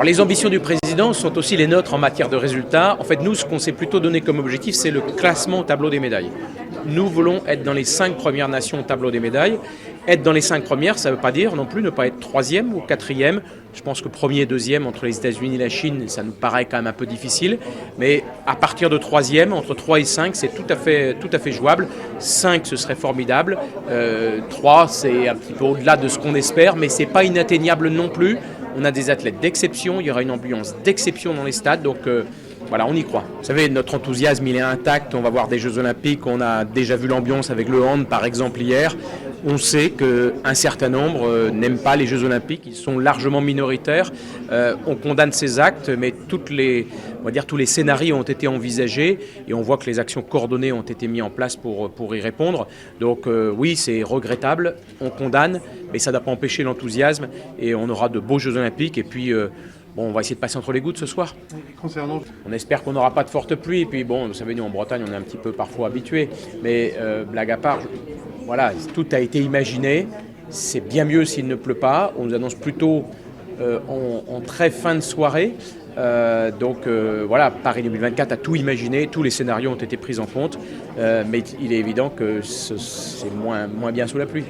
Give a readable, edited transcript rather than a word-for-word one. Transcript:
Alors les ambitions du président sont aussi les nôtres en matière de résultats. En fait, nous, ce qu'on s'est plutôt donné comme objectif, c'est le classement au tableau des médailles. Nous voulons être dans les 5 premières nations au tableau des médailles. Être dans les 5 premières, ça ne veut pas dire non plus ne pas être 3e ou 4e. Je pense que 1er et 2e entre les États-Unis et la Chine, ça nous paraît quand même un peu difficile. Mais à partir de 3e, entre 3 et 5, c'est tout à fait jouable. 5, ce serait formidable. 3, c'est un petit peu au-delà de ce qu'on espère, mais ce n'est pas inatteignable non plus. On a des athlètes d'exception, il y aura une ambiance d'exception dans les stades, donc voilà, on y croit. Vous savez, notre enthousiasme, il est intact, on va voir des Jeux Olympiques, on a déjà vu l'ambiance avec le hand, par exemple, hier. On sait qu'un certain nombre n'aiment pas les Jeux Olympiques, ils sont largement minoritaires. On condamne ces actes, mais tous les scénarios ont été envisagés et on voit que les actions coordonnées ont été mises en place pour y répondre. Donc oui, c'est regrettable, on condamne, mais ça ne doit pas empêcher l'enthousiasme et on aura de beaux Jeux Olympiques. Et puis, on va essayer de passer entre les gouttes ce soir. On espère qu'on n'aura pas de forte pluie. Et puis, bon, vous savez, nous en Bretagne, on est un petit peu parfois habitués. Mais blague à part, voilà, tout a été imaginé. C'est bien mieux s'il ne pleut pas. On nous annonce plutôt en très fin de soirée. Donc voilà, Paris 2024 a tout imaginé, tous les scénarios ont été pris en compte, mais il est évident que c'est moins bien sous la pluie.